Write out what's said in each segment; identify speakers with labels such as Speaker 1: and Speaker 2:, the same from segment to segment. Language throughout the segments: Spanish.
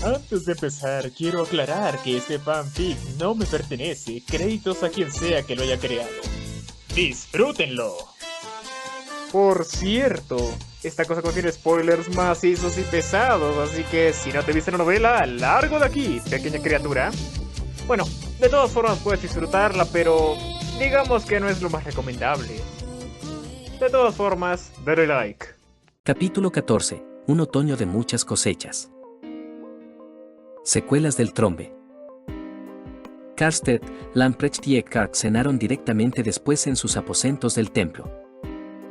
Speaker 1: Antes de empezar, quiero aclarar que este fanfic no me pertenece, créditos a quien sea que lo haya creado. ¡Disfrútenlo! Por cierto, esta cosa contiene spoilers macizos y pesados, así que si no te viste la novela, largo de aquí, pequeña criatura. Bueno, de todas formas puedes disfrutarla, pero digamos que no es lo más recomendable. De todas formas, dale like.
Speaker 2: Capítulo 14. Un otoño de muchas cosechas. Secuelas del trombe. Karstedt, Lamprecht y Eckhart cenaron directamente después en sus aposentos del templo.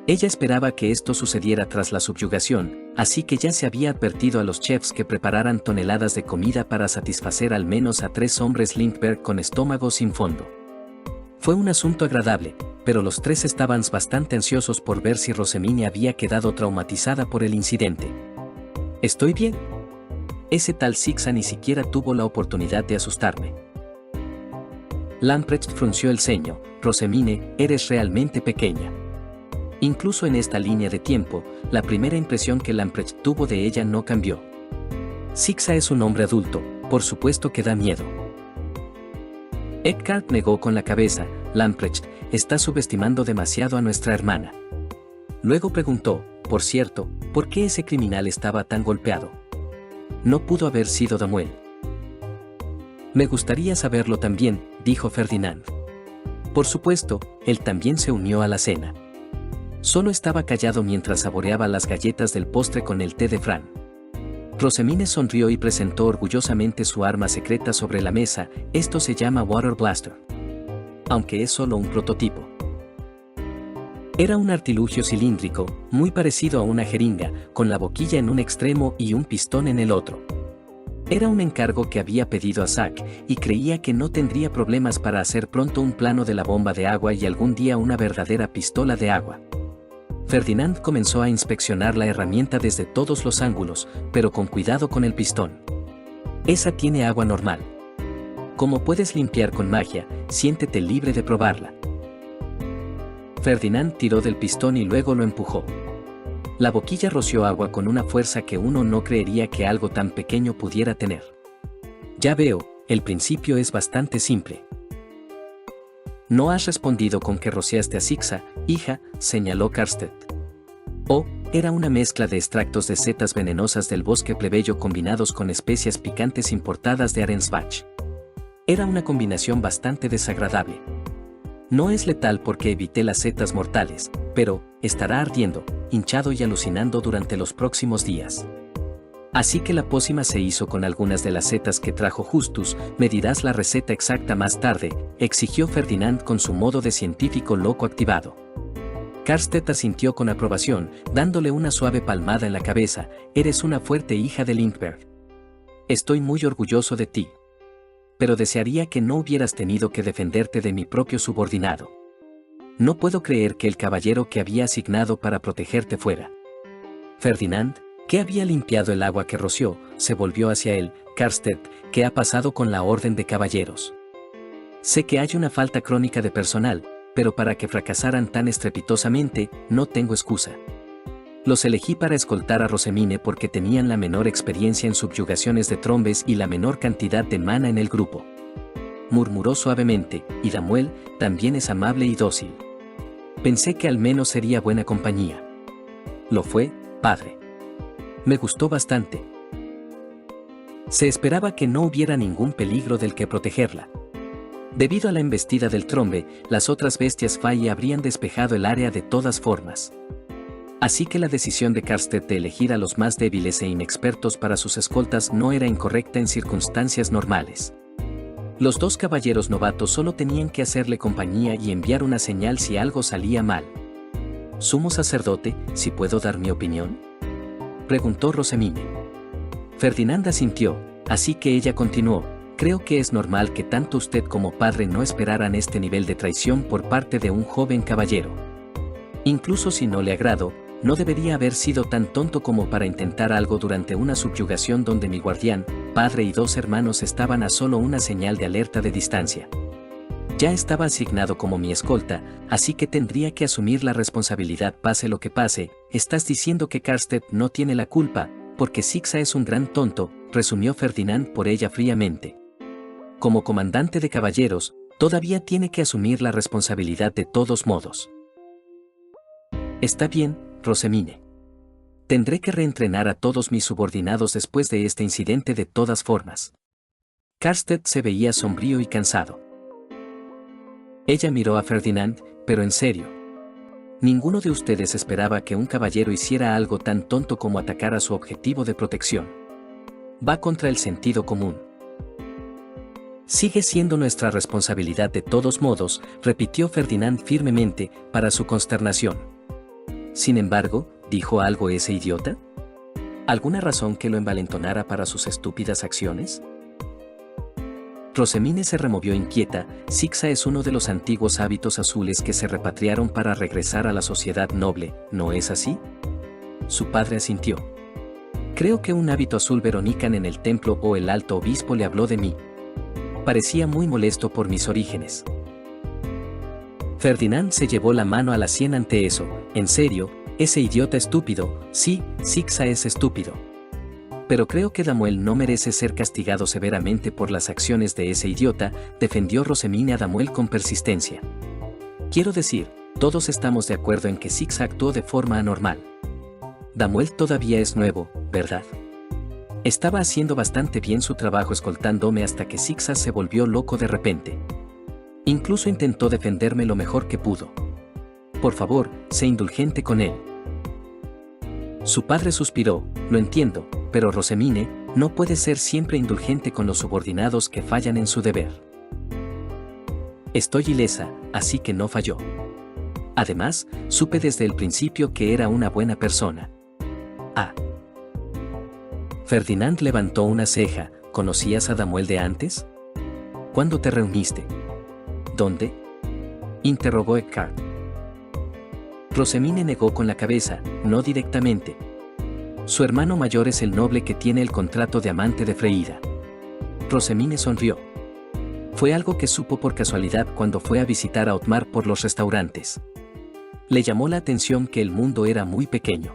Speaker 2: Ella esperaba que esto sucediera tras la subyugación, así que ya se había advertido a los chefs que prepararan toneladas de comida para satisfacer al menos a 3 hombres Lindbergh con estómago sin fondo. Fue un asunto agradable, pero los 3 estaban bastante ansiosos por ver si Rosemine había quedado traumatizada por el incidente. ¿Estoy bien? Ese tal Sixa ni siquiera tuvo la oportunidad de asustarme. Lamprecht frunció el ceño. Rosemine, eres realmente pequeña. Incluso en esta línea de tiempo, la primera impresión que Lamprecht tuvo de ella no cambió. Sixa es un hombre adulto, por supuesto que da miedo. Eckhart negó con la cabeza. Lamprecht, está subestimando demasiado a nuestra hermana. Luego preguntó, por cierto, ¿por qué ese criminal estaba tan golpeado? No pudo haber sido Damuel. Me gustaría saberlo también, dijo Ferdinand. Por supuesto, él también se unió a la cena. Solo estaba callado mientras saboreaba las galletas del postre con el té de Fran. Rosemine sonrió y presentó orgullosamente su arma secreta sobre la mesa. Esto se llama Water Blaster. Aunque es solo un prototipo. Era un artilugio cilíndrico, muy parecido a una jeringa, con la boquilla en un extremo y un pistón en el otro. Era un encargo que había pedido a Zack, y creía que no tendría problemas para hacer pronto un plano de la bomba de agua y algún día una verdadera pistola de agua. Ferdinand comenzó a inspeccionar la herramienta desde todos los ángulos, pero con cuidado con el pistón. Esa tiene agua normal. Como puedes limpiar con magia, siéntete libre de probarla. Ferdinand tiró del pistón y luego lo empujó. La boquilla roció agua con una fuerza que uno no creería que algo tan pequeño pudiera tener. Ya veo, el principio es bastante simple. No has respondido con que rociaste a Sixa, hija, señaló Karstedt. Oh, era una mezcla de extractos de setas venenosas del bosque plebeyo combinados con especias picantes importadas de Arensbach. Era una combinación bastante desagradable. No es letal porque evité las setas mortales, pero estará ardiendo, hinchado y alucinando durante los próximos días. Así que la pócima se hizo con algunas de las setas que trajo Justus. ¿Me dirás la receta exacta más tarde?, exigió Ferdinand con su modo de científico loco activado. Karstedt asintió con aprobación, dándole una suave palmada en la cabeza. Eres una fuerte hija de Lindbergh. Estoy muy orgulloso de ti. Pero desearía que no hubieras tenido que defenderte de mi propio subordinado. No puedo creer que el caballero que había asignado para protegerte fuera Ferdinand, que había limpiado el agua que roció, se volvió hacia él. Karstedt, ¿qué ha pasado con la orden de caballeros? Sé que hay una falta crónica de personal, pero para que fracasaran tan estrepitosamente, no tengo excusa. Los elegí para escoltar a Rosemine porque tenían la menor experiencia en subyugaciones de trombes y la menor cantidad de mana en el grupo. Murmuró suavemente, y Damuel también es amable y dócil. Pensé que al menos sería buena compañía. Lo fue, padre. Me gustó bastante. Se esperaba que no hubiera ningún peligro del que protegerla. Debido a la embestida del trombe, las otras bestias Fae habrían despejado el área de todas formas. Así que la decisión de Karstedt de elegir a los más débiles e inexpertos para sus escoltas no era incorrecta en circunstancias normales. Los 2 caballeros novatos solo tenían que hacerle compañía y enviar una señal si algo salía mal. ¿Sumo sacerdote, si puedo dar mi opinión?, preguntó Rosemine. Ferdinand asintió, así que ella continuó. Creo que es normal que tanto usted como padre no esperaran este nivel de traición por parte de un joven caballero. Incluso si no le agrado, no debería haber sido tan tonto como para intentar algo durante una subyugación donde mi guardián, padre y 2 hermanos estaban a solo una señal de alerta de distancia. Ya estaba asignado como mi escolta, así que tendría que asumir la responsabilidad pase lo que pase. Estás diciendo que Karstedt no tiene la culpa, porque Sixa es un gran tonto, resumió Ferdinand por ella fríamente. Como comandante de caballeros, todavía tiene que asumir la responsabilidad de todos modos. Está bien, Rosemine. Tendré que reentrenar a todos mis subordinados después de este incidente de todas formas. Karstedt se veía sombrío y cansado. Ella miró a Ferdinand, pero en serio. Ninguno de ustedes esperaba que un caballero hiciera algo tan tonto como atacar a su objetivo de protección. Va contra el sentido común. Sigue siendo nuestra responsabilidad de todos modos, repitió Ferdinand firmemente, para su consternación. Sin embargo, ¿dijo algo ese idiota? ¿Alguna razón que lo envalentonara para sus estúpidas acciones? Rosemine se removió inquieta. Sixa es uno de los antiguos hábitos azules que se repatriaron para regresar a la sociedad noble, ¿no es así? Su padre asintió. Creo que un hábito azul veronican en el templo o el alto obispo le habló de mí. Parecía muy molesto por mis orígenes. Ferdinand se llevó la mano a la sien ante eso. En serio, ese idiota estúpido, sí, Sixa es estúpido. Pero creo que Damuel no merece ser castigado severamente por las acciones de ese idiota, defendió Rosemine a Damuel con persistencia. Quiero decir, todos estamos de acuerdo en que Sixa actuó de forma anormal. Damuel todavía es nuevo, ¿verdad? Estaba haciendo bastante bien su trabajo escoltándome hasta que Sixa se volvió loco de repente. Incluso intentó defenderme lo mejor que pudo. Por favor, sé indulgente con él. Su padre suspiró, lo entiendo, pero Rosemine, no puede ser siempre indulgente con los subordinados que fallan en su deber. Estoy ilesa, así que no falló. Además, supe desde el principio que era una buena persona. Ah. Ferdinand levantó una ceja. ¿Conocías a Damuel de antes? ¿Cuándo te reuniste? ¿Dónde? Interrogó Eckhart. Rosemine negó con la cabeza, no directamente. Su hermano mayor es el noble que tiene el contrato de amante de Freida. Rosemine sonrió. Fue algo que supo por casualidad cuando fue a visitar a Otmar por los restaurantes. Le llamó la atención que el mundo era muy pequeño.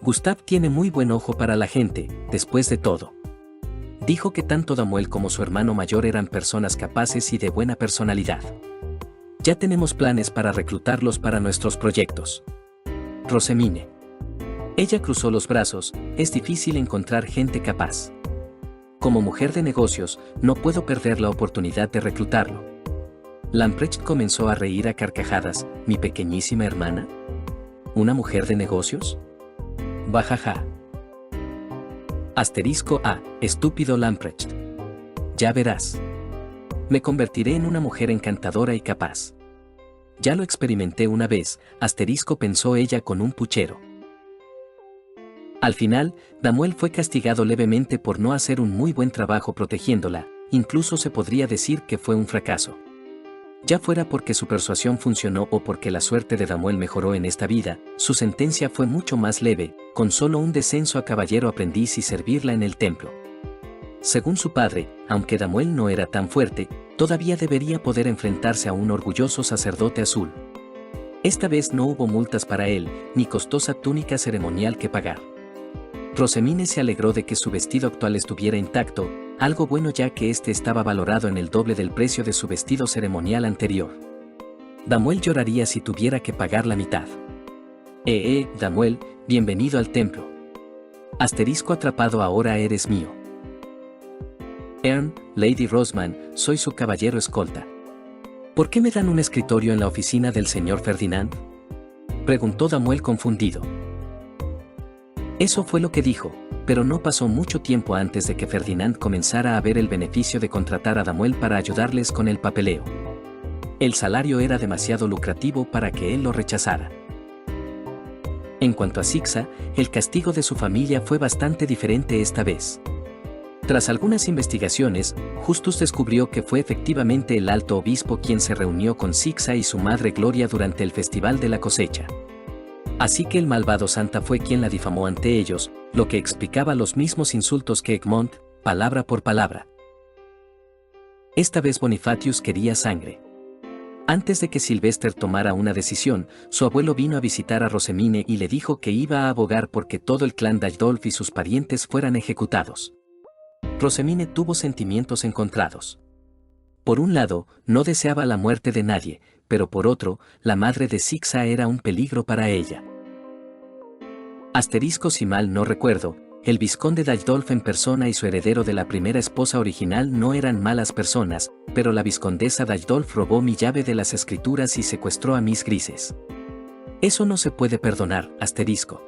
Speaker 2: Gustav tiene muy buen ojo para la gente, después de todo. Dijo que tanto Damuel como su hermano mayor eran personas capaces y de buena personalidad. Ya tenemos planes para reclutarlos para nuestros proyectos. Rosemine. Ella cruzó los brazos. Es difícil encontrar gente capaz. Como mujer de negocios, no puedo perder la oportunidad de reclutarlo. Lamprecht comenzó a reír a carcajadas. ¿Mi pequeñísima hermana? ¿Una mujer de negocios? Bajaja. Asterisco A. Estúpido Lamprecht. Ya verás. Me convertiré en una mujer encantadora y capaz. Ya lo experimenté una vez, asterisco, pensó ella con un puchero. Al final, Damuel fue castigado levemente por no hacer un muy buen trabajo protegiéndola, incluso se podría decir que fue un fracaso. Ya fuera porque su persuasión funcionó o porque la suerte de Damuel mejoró en esta vida, su sentencia fue mucho más leve, con solo un descenso a caballero aprendiz y servirla en el templo. Según su padre, aunque Damuel no era tan fuerte, todavía debería poder enfrentarse a un orgulloso sacerdote azul. Esta vez no hubo multas para él, ni costosa túnica ceremonial que pagar. Rosemine se alegró de que su vestido actual estuviera intacto, algo bueno ya que este estaba valorado en el doble del precio de su vestido ceremonial anterior. Damuel lloraría si tuviera que pagar la mitad. Damuel, bienvenido al templo. Asterisco atrapado, ahora eres mío. Lady Rosman, soy su caballero escolta. ¿Por qué me dan un escritorio en la oficina del señor Ferdinand? Preguntó Damuel confundido. Eso fue lo que dijo, pero no pasó mucho tiempo antes de que Ferdinand comenzara a ver el beneficio de contratar a Damuel para ayudarles con el papeleo. El salario era demasiado lucrativo para que él lo rechazara. En cuanto a Sixa, el castigo de su familia fue bastante diferente esta vez. Tras algunas investigaciones, Justus descubrió que fue efectivamente el alto obispo quien se reunió con Sixa y su madre Gloria durante el festival de la cosecha. Así que el malvado Santa fue quien la difamó ante ellos, lo que explicaba los mismos insultos que Egmont, palabra por palabra. Esta vez Bonifatius quería sangre. Antes de que Sylvester tomara una decisión, su abuelo vino a visitar a Rosemine y le dijo que iba a abogar porque todo el clan Dagdolf y sus parientes fueran ejecutados. Rosemine tuvo sentimientos encontrados. Por un lado, no deseaba la muerte de nadie, pero por otro, la madre de Zixa era un peligro para ella. Asterisco si mal no recuerdo, el vizconde d'Aldolf en persona y su heredero de la primera esposa original no eran malas personas, pero la vizcondesa d'Aldolf robó mi llave de las escrituras y secuestró a Miss Grises. Eso no se puede perdonar, asterisco.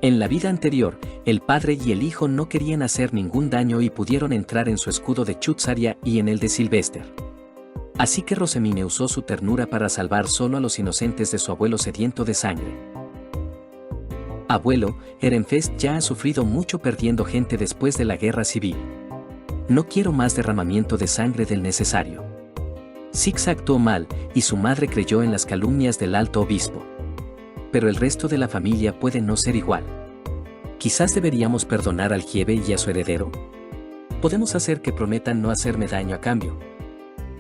Speaker 2: En la vida anterior, el padre y el hijo no querían hacer ningún daño y pudieron entrar en su escudo de Chutzaria y en el de Sylvester. Así que Rosemine usó su ternura para salvar solo a los inocentes de su abuelo sediento de sangre. Abuelo, Ehrenfest ya ha sufrido mucho perdiendo gente después de la guerra civil. No quiero más derramamiento de sangre del necesario. Zixa actuó mal, y su madre creyó en las calumnias del alto obispo. Pero el resto de la familia puede no ser igual. Quizás deberíamos perdonar al Giebe y a su heredero. Podemos hacer que prometan no hacerme daño a cambio.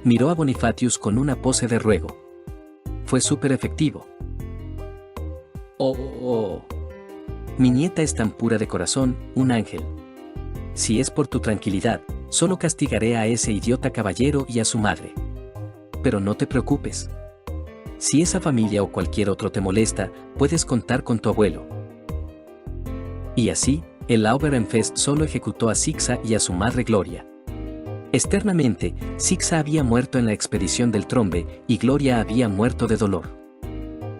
Speaker 2: Miró a Bonifatius con una pose de ruego. Fue súper efectivo. Oh. Mi nieta es tan pura de corazón, un ángel. Si es por tu tranquilidad, solo castigaré a ese idiota caballero y a su madre. Pero no te preocupes. Si esa familia o cualquier otro te molesta, puedes contar con tu abuelo. Y así, el Lauberenfest solo ejecutó a Zixa y a su madre Gloria. Externamente, Zixa había muerto en la expedición del Trombe y Gloria había muerto de dolor.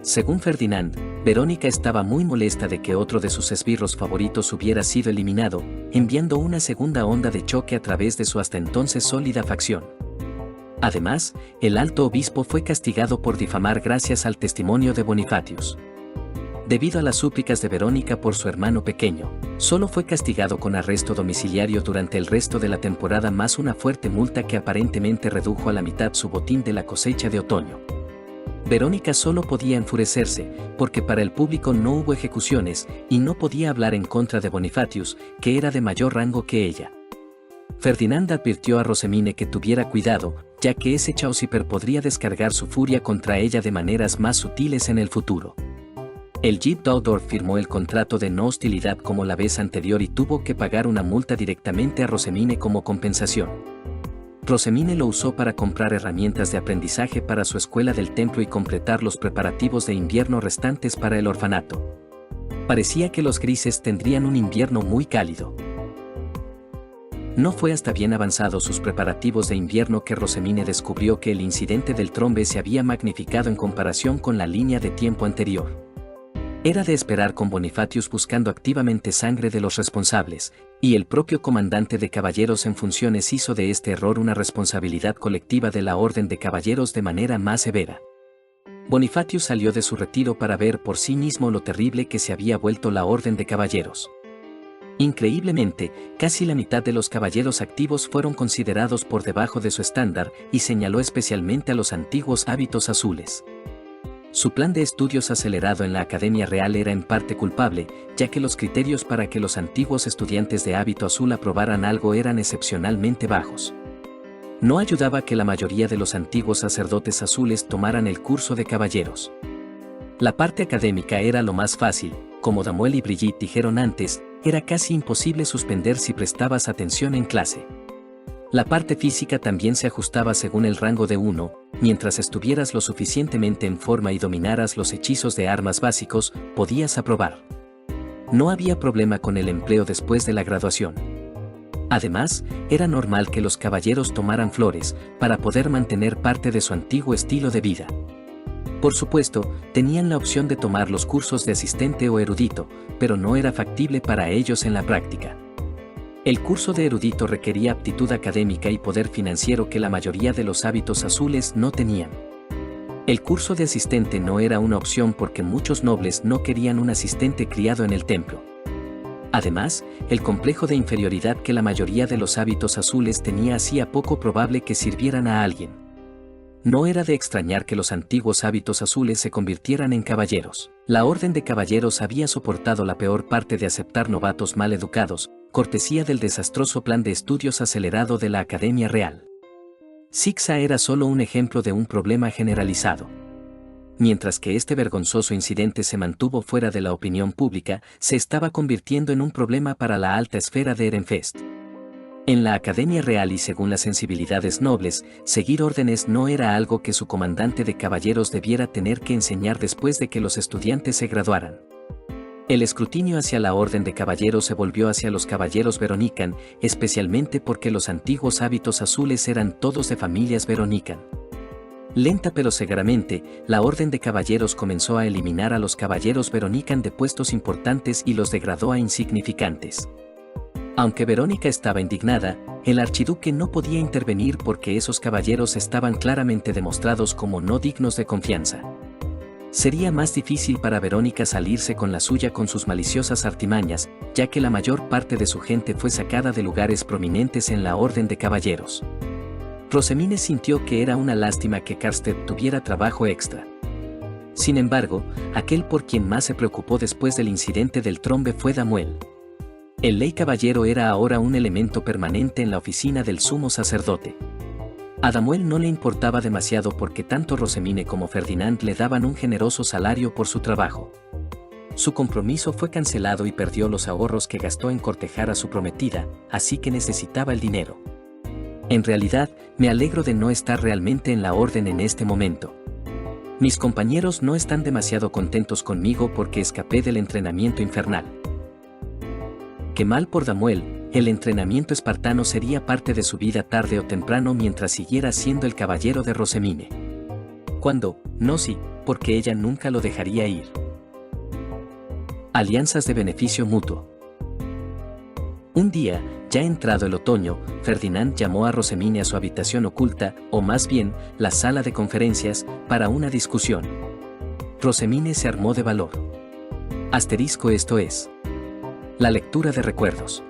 Speaker 2: Según Ferdinand, Verónica estaba muy molesta de que otro de sus esbirros favoritos hubiera sido eliminado, enviando una segunda onda de choque a través de su hasta entonces sólida facción. Además, el alto obispo fue castigado por difamar gracias al testimonio de Bonifatius. Debido a las súplicas de Verónica por su hermano pequeño, solo fue castigado con arresto domiciliario durante el resto de la temporada más una fuerte multa que aparentemente redujo a la mitad su botín de la cosecha de otoño. Verónica solo podía enfurecerse, porque para el público no hubo ejecuciones, y no podía hablar en contra de Bonifatius, que era de mayor rango que ella. Ferdinand advirtió a Rosemine que tuviera cuidado, ya que ese Chauciper podría descargar su furia contra ella de maneras más sutiles en el futuro. El Jeep Daudorf firmó el contrato de no hostilidad como la vez anterior y tuvo que pagar una multa directamente a Rosemine como compensación. Rosemine lo usó para comprar herramientas de aprendizaje para su escuela del templo y completar los preparativos de invierno restantes para el orfanato. Parecía que los Grises tendrían un invierno muy cálido. No fue hasta bien avanzados sus preparativos de invierno que Rosemine descubrió que el incidente del Trombe se había magnificado en comparación con la línea de tiempo anterior. Era de esperar con Bonifatius buscando activamente sangre de los responsables, y el propio comandante de caballeros en funciones hizo de este error una responsabilidad colectiva de la Orden de Caballeros de manera más severa. Bonifatius salió de su retiro para ver por sí mismo lo terrible que se había vuelto la Orden de Caballeros. Increíblemente, casi la mitad de los caballeros activos fueron considerados por debajo de su estándar y señaló especialmente a los antiguos hábitos azules. Su plan de estudios acelerado en la Academia Real era en parte culpable, ya que los criterios para que los antiguos estudiantes de hábito azul aprobaran algo eran excepcionalmente bajos. No ayudaba que la mayoría de los antiguos sacerdotes azules tomaran el curso de caballeros. La parte académica era lo más fácil, como Damuel y Brigitte dijeron antes, era casi imposible suspender si prestabas atención en clase. La parte física también se ajustaba según el rango de uno, mientras estuvieras lo suficientemente en forma y dominaras los hechizos de armas básicos, podías aprobar. No había problema con el empleo después de la graduación. Además, era normal que los caballeros tomaran flores, para poder mantener parte de su antiguo estilo de vida. Por supuesto, tenían la opción de tomar los cursos de asistente o erudito, pero no era factible para ellos en la práctica. El curso de erudito requería aptitud académica y poder financiero que la mayoría de los hábitos azules no tenían. El curso de asistente no era una opción porque muchos nobles no querían un asistente criado en el templo. Además, el complejo de inferioridad que la mayoría de los hábitos azules tenía hacía poco probable que sirvieran a alguien. No era de extrañar que los antiguos hábitos azules se convirtieran en caballeros. La Orden de Caballeros había soportado la peor parte de aceptar novatos mal educados, cortesía del desastroso plan de estudios acelerado de la Academia Real. Zixa era solo un ejemplo de un problema generalizado. mientras que este vergonzoso incidente se mantuvo fuera de la opinión pública, se estaba convirtiendo en un problema para la alta esfera de Ehrenfest. En la Academia Real y según las sensibilidades nobles, seguir órdenes no era algo que su comandante de caballeros debiera tener que enseñar después de que los estudiantes se graduaran. El escrutinio hacia la orden de caballeros se volvió hacia los caballeros Veronican, especialmente porque los antiguos hábitos azules eran todos de familias Veronican. Lenta pero severamente, la orden de caballeros comenzó a eliminar a los caballeros Veronican de puestos importantes y los degradó a insignificantes. Aunque Verónica estaba indignada, el archiduque no podía intervenir porque esos caballeros estaban claramente demostrados como no dignos de confianza. Sería más difícil para Verónica salirse con la suya con sus maliciosas artimañas, ya que la mayor parte de su gente fue sacada de lugares prominentes en la orden de caballeros. Rosemine sintió que era una lástima que Karstedt tuviera trabajo extra. Sin embargo, aquel por quien más se preocupó después del incidente del trombe fue Damuel. El ley caballero era ahora un elemento permanente en la oficina del sumo sacerdote. A Damuel no le importaba demasiado porque tanto Rosemine como Ferdinand le daban un generoso salario por su trabajo. Su compromiso fue cancelado y perdió los ahorros que gastó en cortejar a su prometida, así que necesitaba el dinero. En realidad, me alegro de no estar realmente en la orden en este momento. Mis compañeros no están demasiado contentos conmigo porque escapé del entrenamiento infernal. Qué mal por Damuel. El entrenamiento espartano sería parte de su vida tarde o temprano mientras siguiera siendo el caballero de Rosemine. ¿Cuándo? No sí, porque ella nunca lo dejaría ir. Alianzas de beneficio mutuo. Un día, ya entrado el otoño, Ferdinand llamó a Rosemine a su habitación oculta, o más bien, la sala de conferencias, para una discusión. Rosemine se armó de valor. Esto es. La lectura de recuerdos.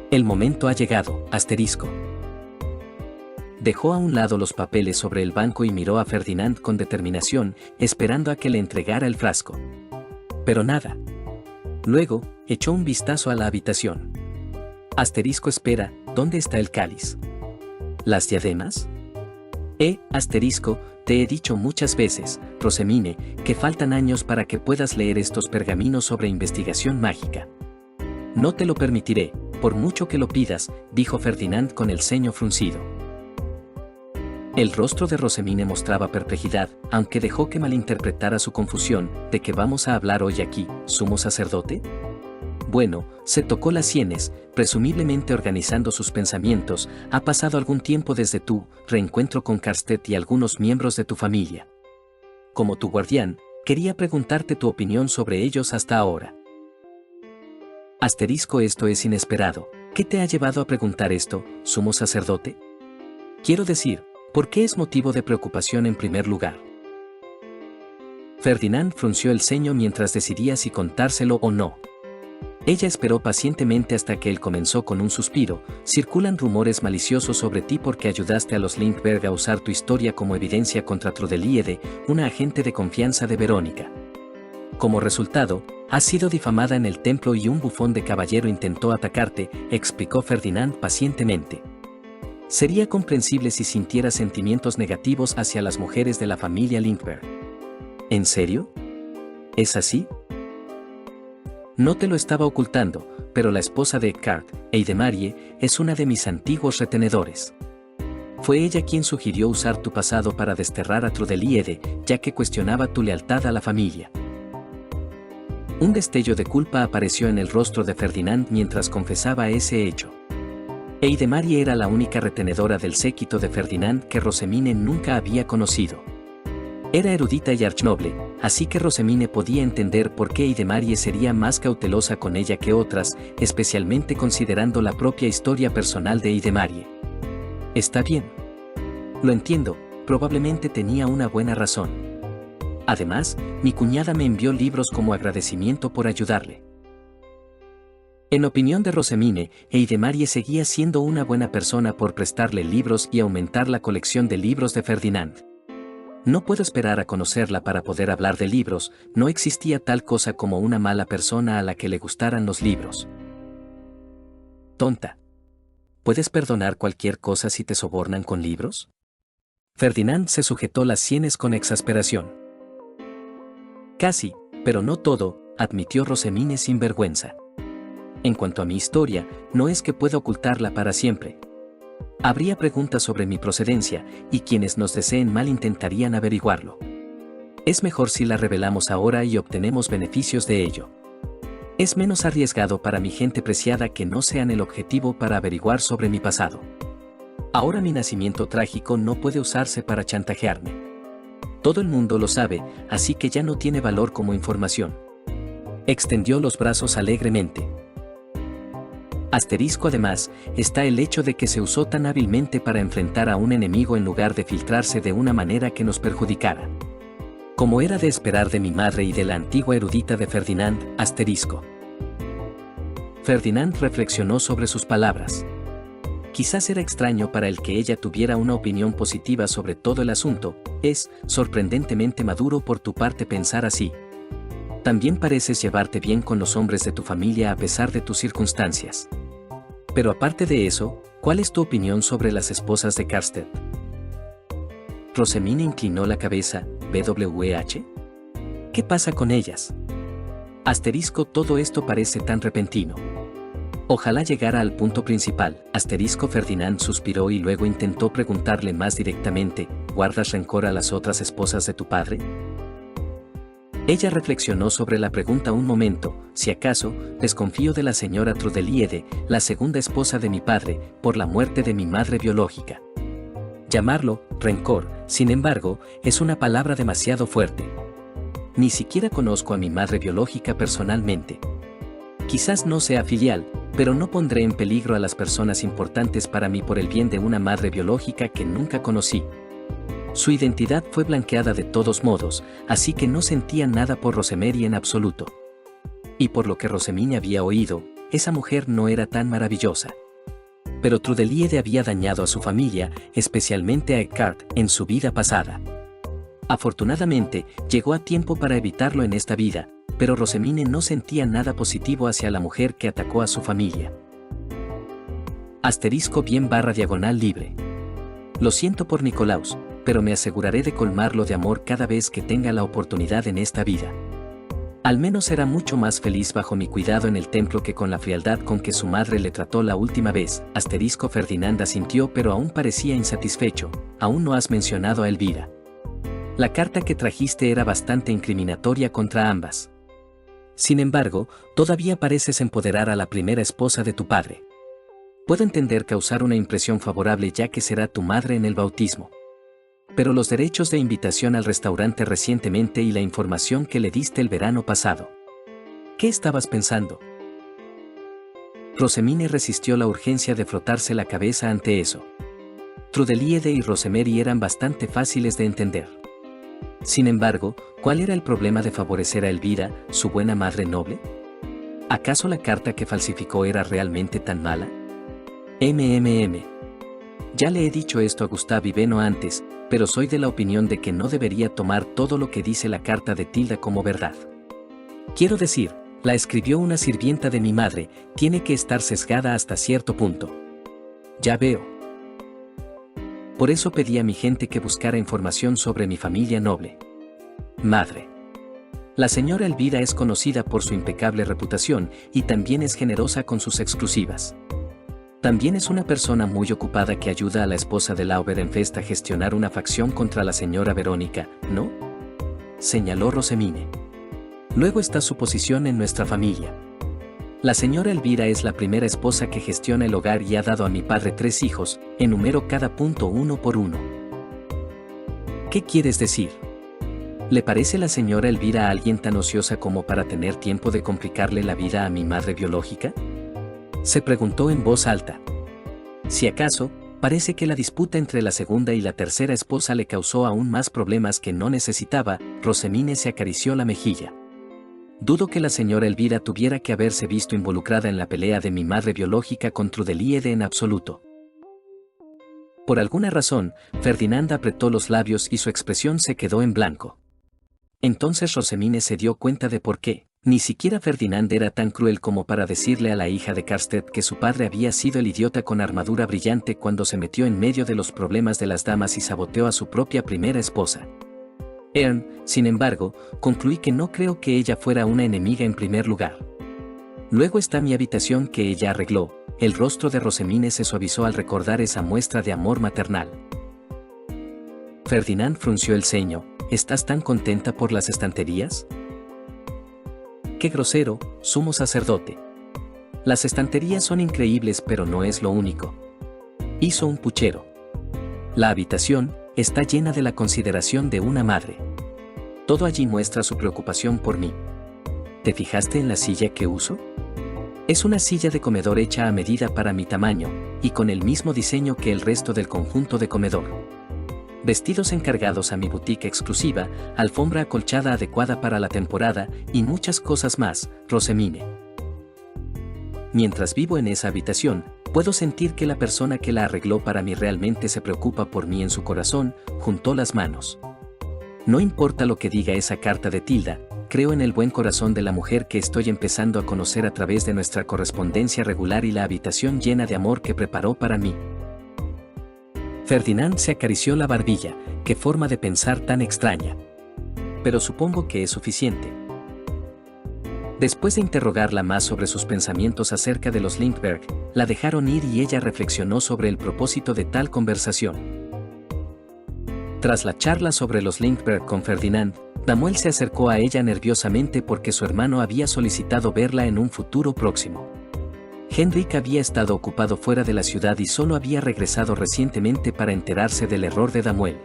Speaker 2: El momento ha llegado, Dejó a un lado los papeles sobre el banco y miró a Ferdinand con determinación, esperando a que le entregara el frasco. Pero nada. Luego, echó un vistazo a la habitación. Espera, ¿dónde está el cáliz? ¿Las diademas? Te he dicho muchas veces, Rosemine, que faltan años para que puedas leer estos pergaminos sobre investigación mágica. No te lo permitiré, por mucho que lo pidas, dijo Ferdinand con el ceño fruncido. El rostro de Rosemine mostraba perplejidad, aunque dejó que malinterpretara su confusión. ¿De qué vamos a hablar hoy aquí, sumo sacerdote? Bueno, se tocó las sienes, presumiblemente organizando sus pensamientos. Ha pasado algún tiempo desde tu reencuentro con Karstedt y algunos miembros de tu familia. Como tu guardián, quería preguntarte tu opinión sobre ellos hasta ahora. Esto es inesperado. ¿Qué te ha llevado a preguntar esto, sumo sacerdote? Quiero decir, ¿por qué es motivo de preocupación en primer lugar? Ferdinand frunció el ceño mientras decidía si contárselo o no. Ella esperó pacientemente hasta que él comenzó con un suspiro. Circulan rumores maliciosos sobre ti porque ayudaste a los Lindbergh a usar tu historia como evidencia contra Trudeliede, una agente de confianza de Verónica. Como resultado, has sido difamada en el templo y un bufón de caballero intentó atacarte, explicó Ferdinand pacientemente. Sería comprensible si sintiera sentimientos negativos hacia las mujeres de la familia Lindbergh. ¿En serio? ¿Es así? No te lo estaba ocultando, pero la esposa de Eckhart, Eidemarie, es una de mis antiguos retenedores. Fue ella quien sugirió usar tu pasado para desterrar a Trudeliede, ya que cuestionaba tu lealtad a la familia. Un destello de culpa apareció en el rostro de Ferdinand mientras confesaba ese hecho. Eidemarie era la única retenedora del séquito de Ferdinand que Rosemine nunca había conocido. Era erudita y archnoble, así que Rosemine podía entender por qué Eidemarie sería más cautelosa con ella que otras, especialmente considerando la propia historia personal de Eidemarie. Está bien. Lo entiendo, probablemente tenía una buena razón. Además, mi cuñada me envió libros como agradecimiento por ayudarle. En opinión de Rosemine, Eidemarie seguía siendo una buena persona por prestarle libros y aumentar la colección de libros de Ferdinand. No puedo esperar a conocerla para poder hablar de libros. No existía tal cosa como una mala persona a la que le gustaran los libros. Tonta. ¿Puedes perdonar cualquier cosa si te sobornan con libros? Ferdinand se sujetó las sienes con exasperación. Casi, pero no todo, admitió Rosemine sin vergüenza. En cuanto a mi historia, no es que pueda ocultarla para siempre. Habría preguntas sobre mi procedencia, y quienes nos deseen mal intentarían averiguarlo. Es mejor si la revelamos ahora y obtenemos beneficios de ello. Es menos arriesgado para mi gente preciada que no sean el objetivo para averiguar sobre mi pasado. Ahora mi nacimiento trágico no puede usarse para chantajearme. Todo el mundo lo sabe, así que ya no tiene valor como información. Extendió los brazos alegremente. Asterisco además, está el hecho de que se usó tan hábilmente para enfrentar a un enemigo en lugar de filtrarse de una manera que nos perjudicara. Como era de esperar de mi madre y de la antigua erudita de Ferdinand, asterisco. Ferdinand reflexionó sobre sus palabras. Quizás era extraño para él que ella tuviera una opinión positiva sobre todo el asunto. Es sorprendentemente maduro por tu parte pensar así. También pareces llevarte bien con los hombres de tu familia a pesar de tus circunstancias. Pero aparte de eso, ¿cuál es tu opinión sobre las esposas de Karstedt? Rosemine inclinó la cabeza. ¿BWH? ¿Qué pasa con ellas? Asterisco, todo esto parece tan repentino. Ojalá llegara al punto principal. Asterisco, Ferdinand suspiró y luego intentó preguntarle más directamente, ¿guardas rencor a las otras esposas de tu padre? Ella reflexionó sobre la pregunta un momento. Si acaso, desconfío de la señora Trudeliede, la segunda esposa de mi padre, por la muerte de mi madre biológica. Llamarlo rencor, sin embargo, es una palabra demasiado fuerte. Ni siquiera conozco a mi madre biológica personalmente. Quizás no sea filial, pero no pondré en peligro a las personas importantes para mí por el bien de una madre biológica que nunca conocí. Su identidad fue blanqueada de todos modos, así que no sentía nada por Rosemary en absoluto. Y por lo que Rosemine había oído, esa mujer no era tan maravillosa. Pero Trudeliede había dañado a su familia, especialmente a Eckhart, en su vida pasada. Afortunadamente, llegó a tiempo para evitarlo en esta vida, pero Rosemine no sentía nada positivo hacia la mujer que atacó a su familia. Asterisco bien / diagonal libre. Lo siento por Nicolaus, pero me aseguraré de colmarlo de amor cada vez que tenga la oportunidad en esta vida. Al menos será mucho más feliz bajo mi cuidado en el templo que con la frialdad con que su madre le trató la última vez. Asterisco Ferdinand asintió, pero aún parecía insatisfecho. Aún no has mencionado a Elvira. La carta que trajiste era bastante incriminatoria contra ambas. Sin embargo, todavía pareces empoderar a la primera esposa de tu padre. Puedo entender causar una impresión favorable ya que será tu madre en el bautismo. Pero los derechos de invitación al restaurante recientemente y la información que le diste el verano pasado. ¿Qué estabas pensando? Rosemine resistió la urgencia de frotarse la cabeza ante eso. Trudeliede y Rosemary eran bastante fáciles de entender. Sin embargo, ¿cuál era el problema de favorecer a Elvira, su buena madre noble? ¿Acaso la carta que falsificó era realmente tan mala? Ya le he dicho esto a Gustave Beno antes, pero soy de la opinión de que no debería tomar todo lo que dice la carta de Tilda como verdad. Quiero decir, la escribió una sirvienta de mi madre, tiene que estar sesgada hasta cierto punto. Ya veo. Por eso pedí a mi gente que buscara información sobre mi familia noble. Madre. La señora Elvira es conocida por su impecable reputación y también es generosa con sus exclusivas. También es una persona muy ocupada que ayuda a la esposa de Lauberenfest a gestionar una facción contra la señora Verónica, ¿no? Señaló Rosemine. Luego está su posición en nuestra familia. La señora Elvira es la primera esposa que gestiona el hogar y ha dado a mi padre 3 hijos, enumero cada punto uno por uno. ¿Qué quieres decir? ¿Le parece la señora Elvira a alguien tan ociosa como para tener tiempo de complicarle la vida a mi madre biológica? Se preguntó en voz alta. Si acaso, parece que la disputa entre la segunda y la tercera esposa le causó aún más problemas que no necesitaba. Rosemine se acarició la mejilla. Dudo que la señora Elvira tuviera que haberse visto involucrada en la pelea de mi madre biológica con Trudeliede en absoluto. Por alguna razón, Ferdinand apretó los labios y su expresión se quedó en blanco. Entonces Rosemine se dio cuenta de por qué. Ni siquiera Ferdinand era tan cruel como para decirle a la hija de Karstedt que su padre había sido el idiota con armadura brillante cuando se metió en medio de los problemas de las damas y saboteó a su propia primera esposa. Sin embargo, concluí que no creo que ella fuera una enemiga en primer lugar. Luego está mi habitación que ella arregló. El rostro de Rosemine se suavizó al recordar esa muestra de amor maternal. Ferdinand frunció el ceño. ¿Estás tan contenta por las estanterías? ¡Qué grosero, sumo sacerdote! Las estanterías son increíbles, pero no es lo único. Hizo un puchero. La habitación está llena de la consideración de una madre. Todo allí muestra su preocupación por mí. ¿Te fijaste en la silla que uso? Es una silla de comedor hecha a medida para mi tamaño, y con el mismo diseño que el resto del conjunto de comedor. Vestidos encargados a mi boutique exclusiva, alfombra acolchada adecuada para la temporada, y muchas cosas más, Rosemine. Mientras vivo en esa habitación, puedo sentir que la persona que la arregló para mí realmente se preocupa por mí. En su corazón, juntó las manos. No importa lo que diga esa carta de Tilda, creo en el buen corazón de la mujer que estoy empezando a conocer a través de nuestra correspondencia regular y la habitación llena de amor que preparó para mí. Ferdinand se acarició la barbilla. Qué forma de pensar tan extraña. Pero supongo que es suficiente. Después de interrogarla más sobre sus pensamientos acerca de los Lindbergh, la dejaron ir y ella reflexionó sobre el propósito de tal conversación. Tras la charla sobre los Lindbergh con Ferdinand, Damuel se acercó a ella nerviosamente porque su hermano había solicitado verla en un futuro próximo. Henrik había estado ocupado fuera de la ciudad y solo había regresado recientemente para enterarse del error de Damuel.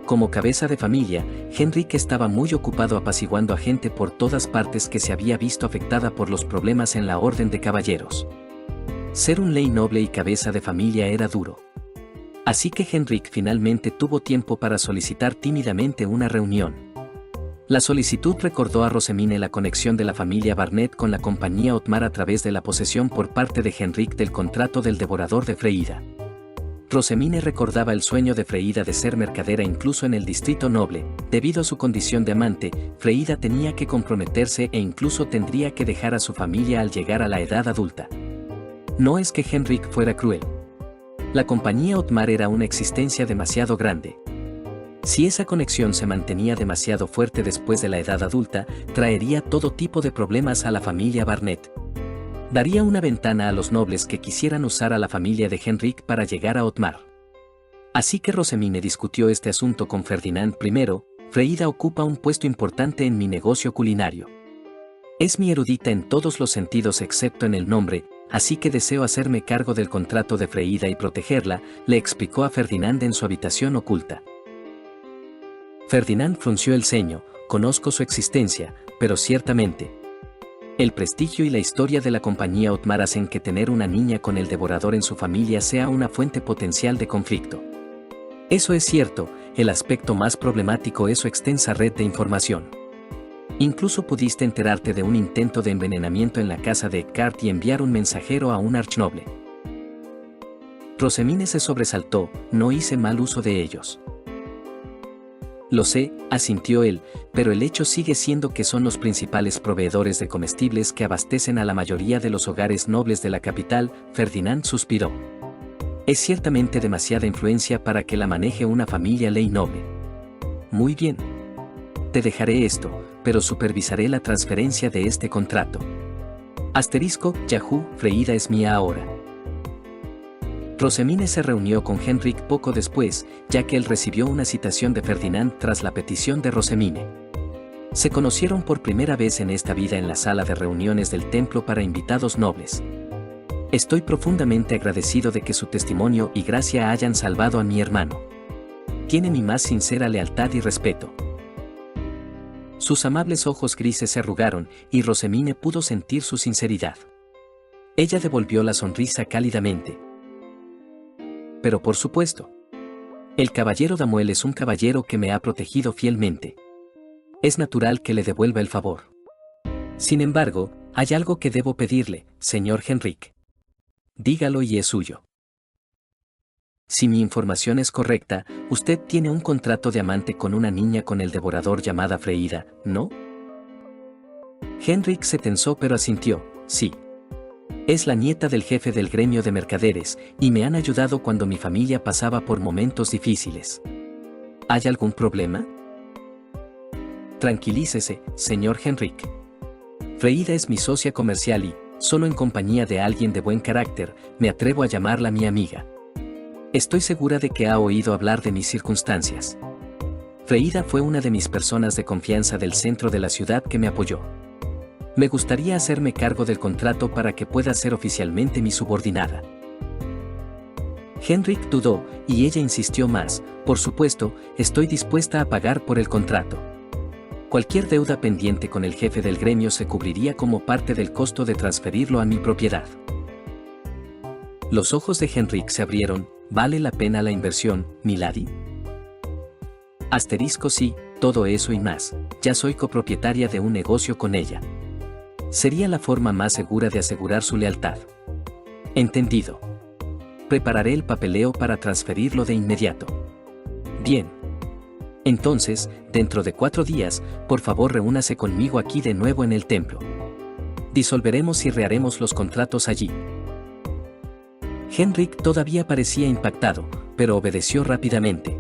Speaker 2: Como cabeza de familia, Henrik estaba muy ocupado apaciguando a gente por todas partes que se había visto afectada por los problemas en la Orden de Caballeros. Ser un ley noble y cabeza de familia era duro. Así que Henrik finalmente tuvo tiempo para solicitar tímidamente una reunión. La solicitud recordó a Rosemine la conexión de la familia Barnett con la compañía Otmar a través de la posesión por parte de Henrik del contrato del devorador de Freida. Rosemine recordaba el sueño de Freida de ser mercadera incluso en el distrito noble. Debido a su condición de amante, Freida tenía que comprometerse e incluso tendría que dejar a su familia al llegar a la edad adulta. No es que Henrik fuera cruel. La compañía Otmar era una existencia demasiado grande. Si esa conexión se mantenía demasiado fuerte después de la edad adulta, traería todo tipo de problemas a la familia Barnett. Daría una ventana a los nobles que quisieran usar a la familia de Henrik para llegar a Otmar. Así que Rosemine discutió este asunto con Ferdinand. Primero, Freida ocupa un puesto importante en mi negocio culinario. Es mi erudita en todos los sentidos excepto en el nombre, así que deseo hacerme cargo del contrato de Freida y protegerla, le explicó a Ferdinand en su habitación oculta. Ferdinand frunció el ceño. Conozco su existencia, pero ciertamente. El prestigio y la historia de la compañía Otmar hacen que tener una niña con el devorador en su familia sea una fuente potencial de conflicto. Eso es cierto, el aspecto más problemático es su extensa red de información. Incluso pudiste enterarte de un intento de envenenamiento en la casa de Eckhart y enviar un mensajero a un archnoble. Rosemine se sobresaltó. No hice mal uso de ellos. Lo sé, asintió él, pero el hecho sigue siendo que son los principales proveedores de comestibles que abastecen a la mayoría de los hogares nobles de la capital. Ferdinand suspiró. Es ciertamente demasiada influencia para que la maneje una familia ley noble. Muy bien. Te dejaré esto, pero supervisaré la transferencia de este contrato. Yahoo, Freida es mía ahora. Rosemine se reunió con Henrik poco después, ya que él recibió una citación de Ferdinand tras la petición de Rosemine. Se conocieron por primera vez en esta vida en la sala de reuniones del templo para invitados nobles. Estoy profundamente agradecido de que su testimonio y gracia hayan salvado a mi hermano. Tiene mi más sincera lealtad y respeto. Sus amables ojos grises se arrugaron y Rosemine pudo sentir su sinceridad. Ella devolvió la sonrisa cálidamente. Pero por supuesto. El caballero Damuel es un caballero que me ha protegido fielmente. Es natural que le devuelva el favor. Sin embargo, hay algo que debo pedirle, señor Henrik. Dígalo y es suyo. Si mi información es correcta, usted tiene un contrato de amante con una niña con el devorador llamada Freida, ¿no? Henrik se tensó pero asintió, sí. Es la nieta del jefe del gremio de mercaderes, y me han ayudado cuando mi familia pasaba por momentos difíciles. ¿Hay algún problema? Tranquilícese, señor Henrik. Freida es mi socia comercial y, solo en compañía de alguien de buen carácter, me atrevo a llamarla mi amiga. Estoy segura de que ha oído hablar de mis circunstancias. Freida fue una de mis personas de confianza del centro de la ciudad que me apoyó. Me gustaría hacerme cargo del contrato para que pueda ser oficialmente mi subordinada. Henrik dudó, y ella insistió más: por supuesto, estoy dispuesta a pagar por el contrato. Cualquier deuda pendiente con el jefe del gremio se cubriría como parte del costo de transferirlo a mi propiedad. Los ojos de Henrik se abrieron. ¿Vale la pena la inversión, milady? Asterisco sí, todo eso y más. Ya soy copropietaria de un negocio con ella. Sería la forma más segura de asegurar su lealtad. Entendido. Prepararé el papeleo para transferirlo de inmediato. Bien. Entonces, dentro de 4 días, por favor reúnase conmigo aquí de nuevo en el templo. Disolveremos y reharemos los contratos allí. Henrik todavía parecía impactado, pero obedeció rápidamente.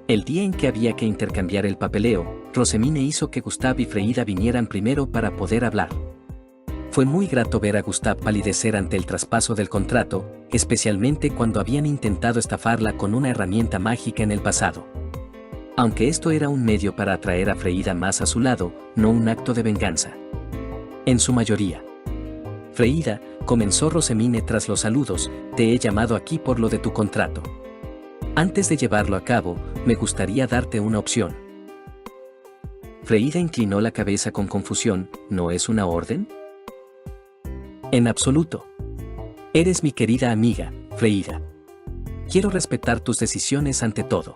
Speaker 2: El día en que había que intercambiar el papeleo, Rosemine hizo que Gustav y Freida vinieran primero para poder hablar. Fue muy grato ver a Gustav palidecer ante el traspaso del contrato, especialmente cuando habían intentado estafarla con una herramienta mágica en el pasado. Aunque esto era un medio para atraer a Freida más a su lado, no un acto de venganza. En su mayoría. Freida, comenzó Rosemine tras los saludos, te he llamado aquí por lo de tu contrato. Antes de llevarlo a cabo, me gustaría darte una opción. Freida inclinó la cabeza con confusión, ¿no es una orden? En absoluto. Eres mi querida amiga, Freida. Quiero respetar tus decisiones ante todo.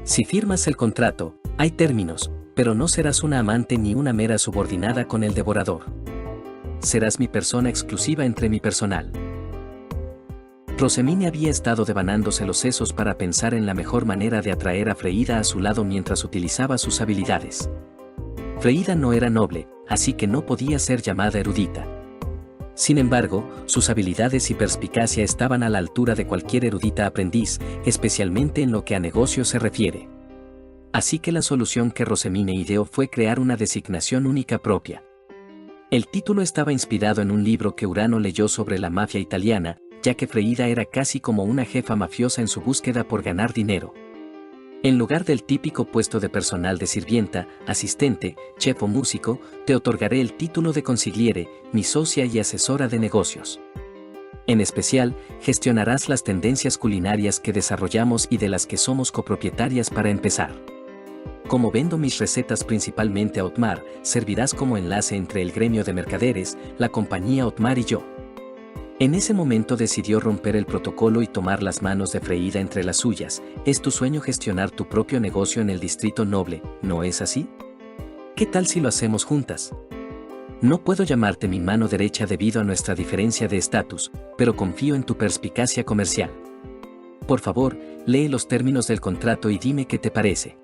Speaker 2: Si firmas el contrato, hay términos, pero no serás una amante ni una mera subordinada con el devorador. Serás mi persona exclusiva entre mi personal. Rosemine había estado devanándose los sesos para pensar en la mejor manera de atraer a Freida a su lado mientras utilizaba sus habilidades. Freida no era noble, así que no podía ser llamada erudita. Sin embargo, sus habilidades y perspicacia estaban a la altura de cualquier erudita aprendiz, especialmente en lo que a negocios se refiere. Así que la solución que Rosemine ideó fue crear una designación única propia. El título estaba inspirado en un libro que Urano leyó sobre la mafia italiana, ya que Freida era casi como una jefa mafiosa en su búsqueda por ganar dinero. En lugar del típico puesto de personal de sirvienta, asistente, chef o músico, te otorgaré el título de consigliere, mi socia y asesora de negocios. En especial, gestionarás las tendencias culinarias que desarrollamos y de las que somos copropietarias para empezar. Como vendo mis recetas principalmente a Otmar, servirás como enlace entre el gremio de mercaderes, la compañía Otmar y yo. En ese momento decidió romper el protocolo y tomar las manos de Freida entre las suyas. Es tu sueño gestionar tu propio negocio en el distrito noble, ¿no es así? ¿Qué tal si lo hacemos juntas? No puedo llamarte mi mano derecha debido a nuestra diferencia de estatus, pero confío en tu perspicacia comercial. Por favor, lee los términos del contrato y dime qué te parece.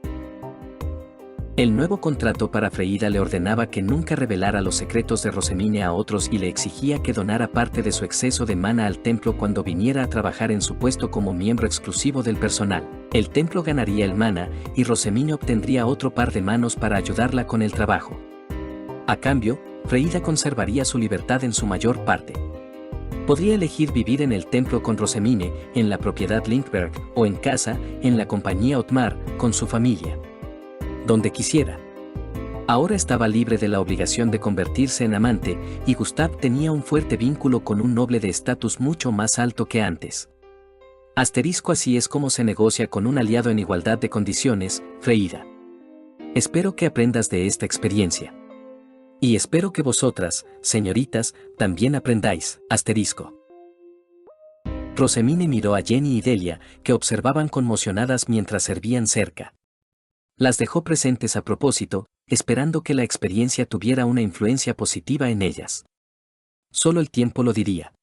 Speaker 2: El nuevo contrato para Freida le ordenaba que nunca revelara los secretos de Rosemine a otros y le exigía que donara parte de su exceso de mana al templo cuando viniera a trabajar en su puesto como miembro exclusivo del personal. El templo ganaría el mana y Rosemine obtendría otro par de manos para ayudarla con el trabajo. A cambio, Freida conservaría su libertad en su mayor parte. Podría elegir vivir en el templo con Rosemine, en la propiedad Linkberg, o en casa, en la compañía Otmar, con su familia. Donde quisiera. Ahora estaba libre de la obligación de convertirse en amante, y Gustav tenía un fuerte vínculo con un noble de estatus mucho más alto que antes. Asterisco así es como se negocia con un aliado en igualdad de condiciones, Freida. Espero que aprendas de esta experiencia. Y espero que vosotras, señoritas, también aprendáis, asterisco. Rosemine miró a Jenny y Delia, que observaban conmocionadas mientras servían cerca. Las dejó presentes a propósito, esperando que la experiencia tuviera una influencia positiva en ellas. Solo el tiempo lo diría.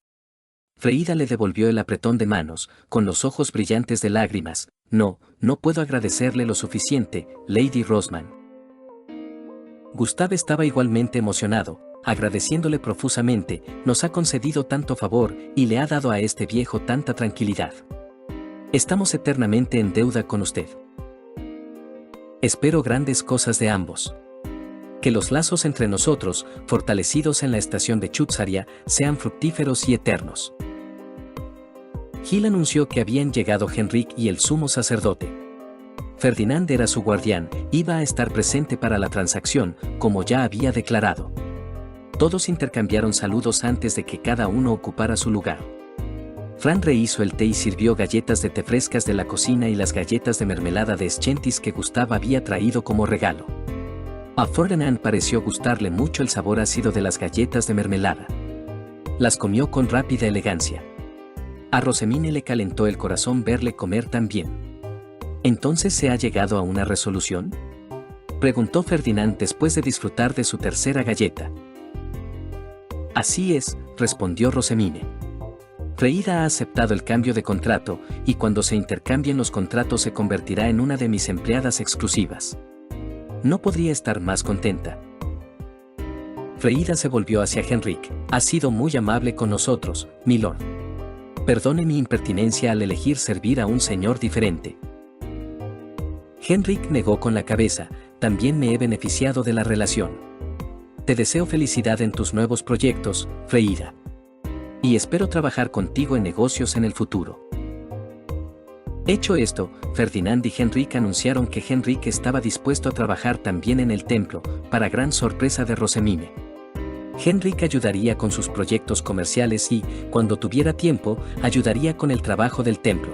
Speaker 2: Freida le devolvió el apretón de manos, con los ojos brillantes de lágrimas. No puedo agradecerle lo suficiente, Lady Rosman. Gustav estaba igualmente emocionado, agradeciéndole profusamente, nos ha concedido tanto favor y le ha dado a este viejo tanta tranquilidad. Estamos eternamente en deuda con usted. Espero grandes cosas de ambos. Que los lazos entre nosotros, fortalecidos en la estación de Chutzaria, sean fructíferos y eternos. Gil anunció que habían llegado Henrik y el sumo sacerdote. Ferdinand era su guardián, iba a estar presente para la transacción, como ya había declarado. Todos intercambiaron saludos antes de que cada uno ocupara su lugar. Fran rehizo el té y sirvió galletas de té frescas de la cocina y las galletas de mermelada de Schentis que Gustav había traído como regalo. A Ferdinand pareció gustarle mucho el sabor ácido de las galletas de mermelada. Las comió con rápida elegancia. A Rosemine le calentó el corazón verle comer tan bien. ¿Entonces se ha llegado a una resolución?, preguntó Ferdinand después de disfrutar de su tercera galleta. Así es, respondió Rosemine. Freida ha aceptado el cambio de contrato, y cuando se intercambien los contratos se convertirá en una de mis empleadas exclusivas. No podría estar más contenta. Freida se volvió hacia Henrik. Ha sido muy amable con nosotros, milord. Perdone mi impertinencia al elegir servir a un señor diferente. Henrik negó con la cabeza. También me he beneficiado de la relación. Te deseo felicidad en tus nuevos proyectos, Freida. Y espero trabajar contigo en negocios en el futuro. Hecho esto, Ferdinand y Henrik anunciaron que Henrik estaba dispuesto a trabajar también en el templo, para gran sorpresa de Rosemine. Henrik ayudaría con sus proyectos comerciales y, cuando tuviera tiempo, ayudaría con el trabajo del templo.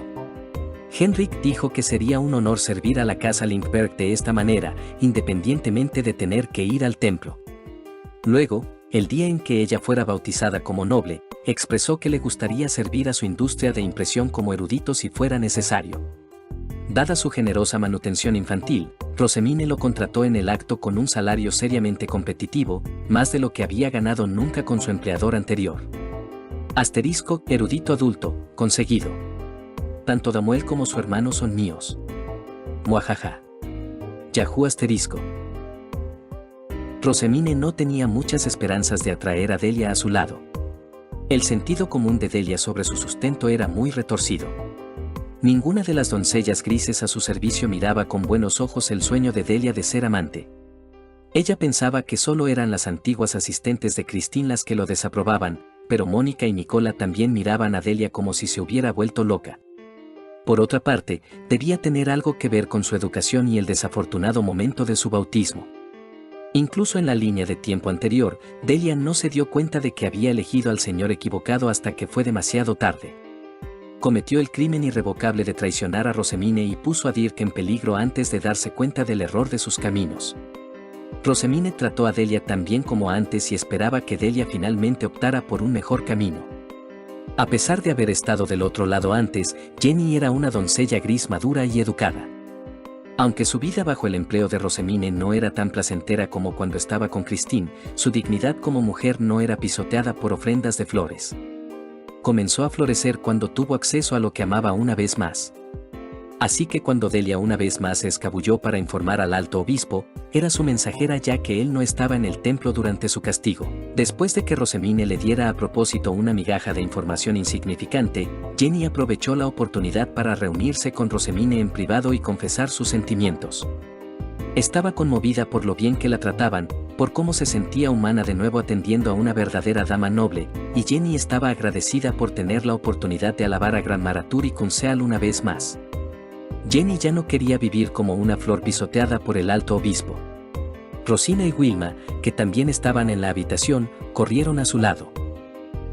Speaker 2: Henrik dijo que sería un honor servir a la casa Lindbergh de esta manera, independientemente de tener que ir al templo. Luego, el día en que ella fuera bautizada como noble, expresó que le gustaría servir a su industria de impresión como erudito si fuera necesario. Dada su generosa manutención infantil, Rosemine lo contrató en el acto con un salario seriamente competitivo, más de lo que había ganado nunca con su empleador anterior. Asterisco, erudito adulto, conseguido. Tanto Damuel como su hermano son míos. Muajaja. Yahoo asterisco. Rosemine no tenía muchas esperanzas de atraer a Delia a su lado. El sentido común de Delia sobre su sustento era muy retorcido. Ninguna de las doncellas grises a su servicio miraba con buenos ojos el sueño de Delia de ser amante. Ella pensaba que solo eran las antiguas asistentes de Christine las que lo desaprobaban, pero Mónica y Nicola también miraban a Delia como si se hubiera vuelto loca. Por otra parte, debía tener algo que ver con su educación y el desafortunado momento de su bautismo. Incluso en la línea de tiempo anterior, Delia no se dio cuenta de que había elegido al señor equivocado hasta que fue demasiado tarde. Cometió el crimen irrevocable de traicionar a Rosemine y puso a Dirk en peligro antes de darse cuenta del error de sus caminos. Rosemine trató a Delia tan bien como antes y esperaba que Delia finalmente optara por un mejor camino. A pesar de haber estado del otro lado antes, Jenny era una doncella gris madura y educada. Aunque su vida bajo el empleo de Rosemine no era tan placentera como cuando estaba con Christine, su dignidad como mujer no era pisoteada por ofrendas de flores. Comenzó a florecer cuando tuvo acceso a lo que amaba una vez más. Así que cuando Delia una vez más se escabulló para informar al alto obispo, era su mensajera ya que él no estaba en el templo durante su castigo. Después de que Rosemine le diera a propósito una migaja de información insignificante, Jenny aprovechó la oportunidad para reunirse con Rosemine en privado y confesar sus sentimientos. Estaba conmovida por lo bien que la trataban, por cómo se sentía humana de nuevo atendiendo a una verdadera dama noble, y Jenny estaba agradecida por tener la oportunidad de alabar a Gran Maraturi Kunceal una vez más. Jenny ya no quería vivir como una flor pisoteada por el alto obispo. Rosina y Wilma, que también estaban en la habitación, corrieron a su lado.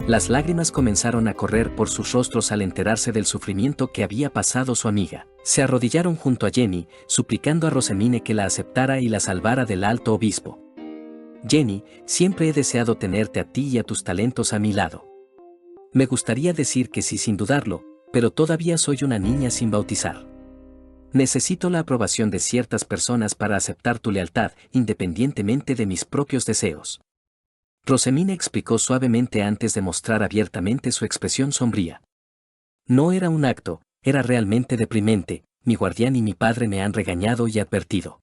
Speaker 2: Las lágrimas comenzaron a correr por sus rostros al enterarse del sufrimiento que había pasado su amiga. Se arrodillaron junto a Jenny, suplicando a Rosemine que la aceptara y la salvara del alto obispo. Jenny, siempre he deseado tenerte a ti y a tus talentos a mi lado. Me gustaría decir que sí sin dudarlo, pero todavía soy una niña sin bautizar. Necesito la aprobación de ciertas personas para aceptar tu lealtad, independientemente de mis propios deseos. Rosemine explicó suavemente antes de mostrar abiertamente su expresión sombría. No era un acto, era realmente deprimente, mi guardián y mi padre me han regañado y advertido.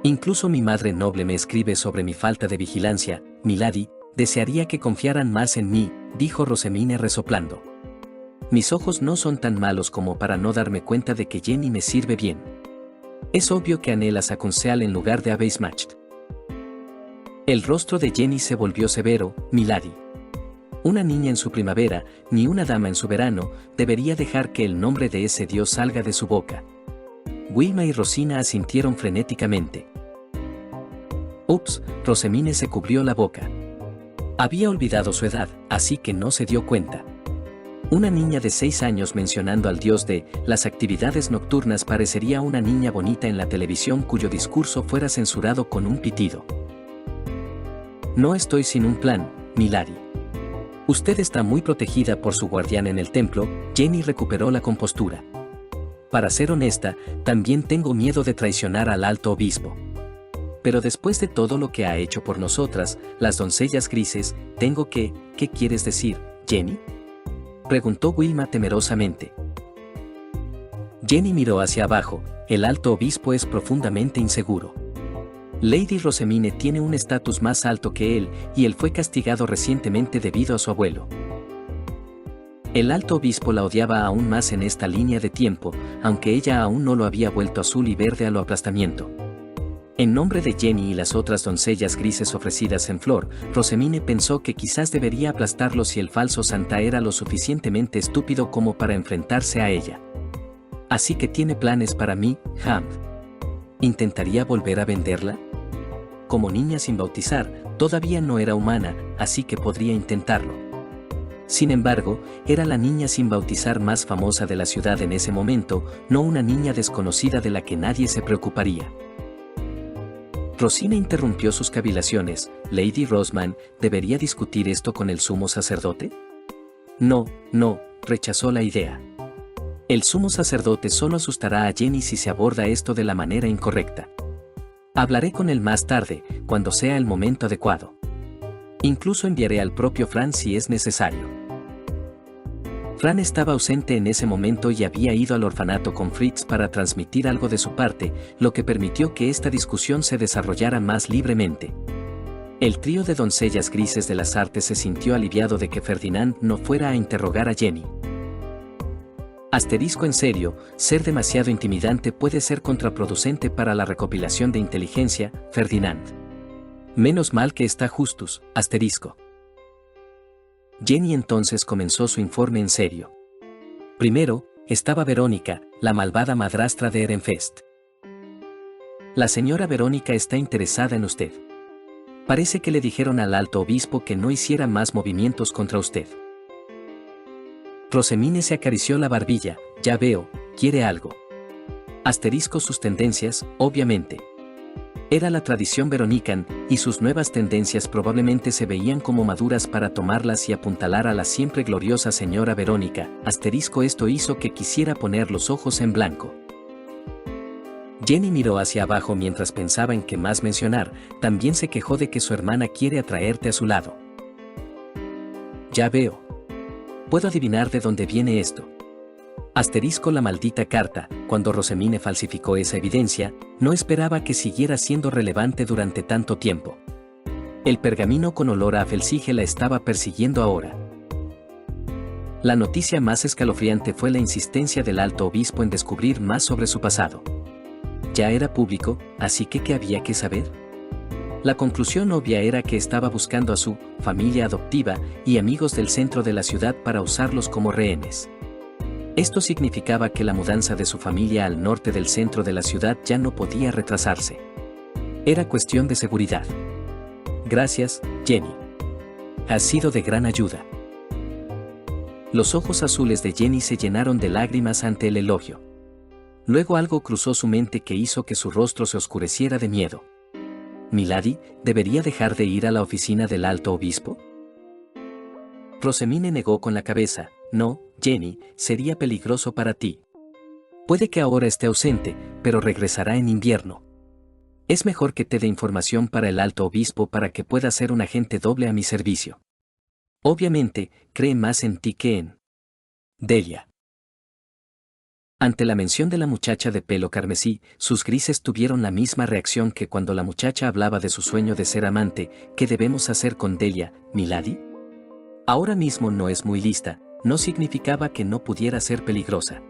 Speaker 2: Incluso mi madre noble me escribe sobre mi falta de vigilancia, milady, desearía que confiaran más en mí, dijo Rosemine resoplando. Mis ojos no son tan malos como para no darme cuenta de que Jenny me sirve bien. Es obvio que anhelas a Conseil en lugar de a Weissmacht. El rostro de Jenny se volvió severo. Milady. Una niña en su primavera, ni una dama en su verano, debería dejar que el nombre de ese dios salga de su boca. Wilma y Rosina asintieron frenéticamente. Ups, Rosemine se cubrió la boca. Había olvidado su edad, así que no se dio cuenta. Una niña de 6 años mencionando al dios de las actividades nocturnas parecería una niña bonita en la televisión cuyo discurso fuera censurado con un pitido. No estoy sin un plan, Milady. Usted está muy protegida por su guardián en el templo. Jenny recuperó la compostura. Para ser honesta, también tengo miedo de traicionar al alto obispo. Pero después de todo lo que ha hecho por nosotras, las doncellas grises, tengo que... ¿Qué quieres decir, Jenny?, preguntó Wilma temerosamente. Jenny miró hacia abajo. El alto obispo es profundamente inseguro. Lady Rosemine tiene un estatus más alto que él, y él fue castigado recientemente debido a su abuelo. El alto obispo la odiaba aún más en esta línea de tiempo, aunque ella aún no lo había vuelto azul y verde a lo aplastamiento. En nombre de Jenny y las otras doncellas grises ofrecidas en flor, Rosemine pensó que quizás debería aplastarlo si el falso Santa era lo suficientemente estúpido como para enfrentarse a ella. Así que tiene planes para mí, Ham. ¿Intentaría volver a venderla? Como niña sin bautizar, todavía no era humana, así que podría intentarlo. Sin embargo, era la niña sin bautizar más famosa de la ciudad en ese momento, no una niña desconocida de la que nadie se preocuparía. Rosina interrumpió sus cavilaciones. Lady Roseman, ¿debería discutir esto con el sumo sacerdote? No, rechazó la idea. El sumo sacerdote solo asustará a Jenny si se aborda esto de la manera incorrecta. Hablaré con él más tarde, cuando sea el momento adecuado. Incluso enviaré al propio Fran si es necesario. Fran estaba ausente en ese momento y había ido al orfanato con Fritz para transmitir algo de su parte, lo que permitió que esta discusión se desarrollara más libremente. El trío de doncellas grises de las artes se sintió aliviado de que Ferdinand no fuera a interrogar a Jenny. Asterisco en serio, ser demasiado intimidante puede ser contraproducente para la recopilación de inteligencia, Ferdinand. Menos mal que está Justus, asterisco. Jenny entonces comenzó su informe en serio. Primero, estaba Verónica, la malvada madrastra de Ehrenfest. La señora Verónica está interesada en usted. Parece que le dijeron al alto obispo que no hiciera más movimientos contra usted. Rosemine se acarició la barbilla. Ya veo, quiere algo. Asterisco sus tendencias, obviamente. Era la tradición veronican, y sus nuevas tendencias probablemente se veían como maduras para tomarlas y apuntalar a la siempre gloriosa señora Verónica. Asterisco esto hizo que quisiera poner los ojos en blanco. Jenny miró hacia abajo mientras pensaba en qué más mencionar. También se quejó de que su hermana quiere atraerte a su lado. Ya veo. Puedo adivinar de dónde viene esto. Asterisco la maldita carta. Cuando Rosemine falsificó esa evidencia, no esperaba que siguiera siendo relevante durante tanto tiempo. El pergamino con olor a felcije la estaba persiguiendo ahora. La noticia más escalofriante fue la insistencia del alto obispo en descubrir más sobre su pasado. Ya era público, así que ¿qué había que saber? La conclusión obvia era que estaba buscando a su familia adoptiva y amigos del centro de la ciudad para usarlos como rehenes. Esto significaba que la mudanza de su familia al norte del centro de la ciudad ya no podía retrasarse. Era cuestión de seguridad. Gracias, Jenny. Has sido de gran ayuda. Los ojos azules de Jenny se llenaron de lágrimas ante el elogio. Luego algo cruzó su mente que hizo que su rostro se oscureciera de miedo. Milady, ¿debería dejar de ir a la oficina del alto obispo? Rosemine negó con la cabeza. No, Jenny, sería peligroso para ti. Puede que ahora esté ausente, pero regresará en invierno. Es mejor que te dé información para el alto obispo para que pueda ser un agente doble a mi servicio. Obviamente, cree más en ti que en Delia. Ante la mención de la muchacha de pelo carmesí, sus grises tuvieron la misma reacción que cuando la muchacha hablaba de su sueño de ser amante. ¿Qué debemos hacer con Delia, Milady? Ahora mismo no es muy lista, no significaba que no pudiera ser peligrosa.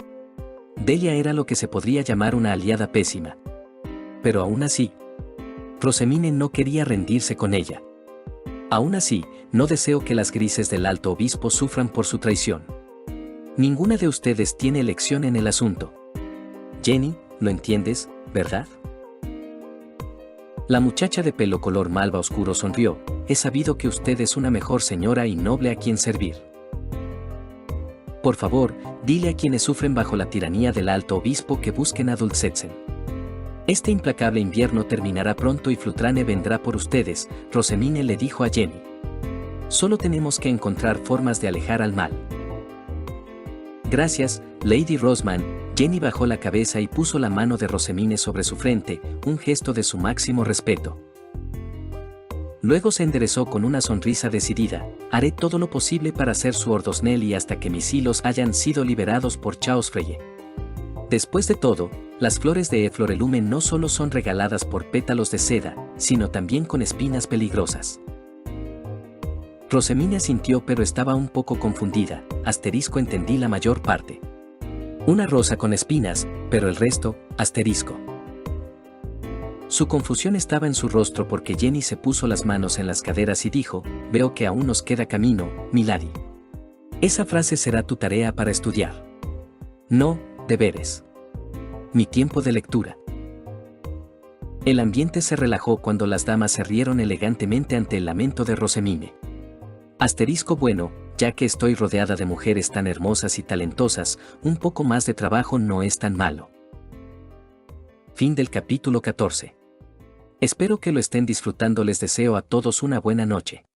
Speaker 2: Delia era lo que se podría llamar una aliada pésima. Pero aún así, Rosamine no quería rendirse con ella. Aún así, no deseo que las grises del Alto Obispo sufran por su traición. Ninguna de ustedes tiene elección en el asunto. Jenny, lo entiendes, ¿verdad? La muchacha de pelo color malva oscuro sonrió. He sabido que usted es una mejor señora y noble a quien servir. Por favor, dile a quienes sufren bajo la tiranía del Alto Obispo que busquen a Dulcetsen. Este implacable invierno terminará pronto y Flutrane vendrá por ustedes, Rosamine le dijo a Jenny. Solo tenemos que encontrar formas de alejar al mal. Gracias, Lady Rosman. Jenny bajó la cabeza y puso la mano de Rosamine sobre su frente, un gesto de su máximo respeto. Luego se enderezó con una sonrisa decidida. Haré todo lo posible para hacer su Ordosnelli hasta que mis hilos hayan sido liberados por Chaos Freye. Después de todo, las flores de Eflorelumen no solo son regaladas por pétalos de seda, sino también con espinas peligrosas. Rosamine asintió pero estaba un poco confundida. Entendí la mayor parte. Una rosa con espinas, pero el resto, asterisco. Su confusión estaba en su rostro porque Jenny se puso las manos en las caderas y dijo, veo que aún nos queda camino, milady. Esa frase será tu tarea para estudiar. No, deberes. Mi tiempo de lectura. El ambiente se relajó cuando las damas se rieron elegantemente ante el lamento de Rosamine. Bueno, ya que estoy rodeada de mujeres tan hermosas y talentosas, un poco más de trabajo no es tan malo. Fin del capítulo 14. Espero que lo estén disfrutando. Les deseo a todos una buena noche.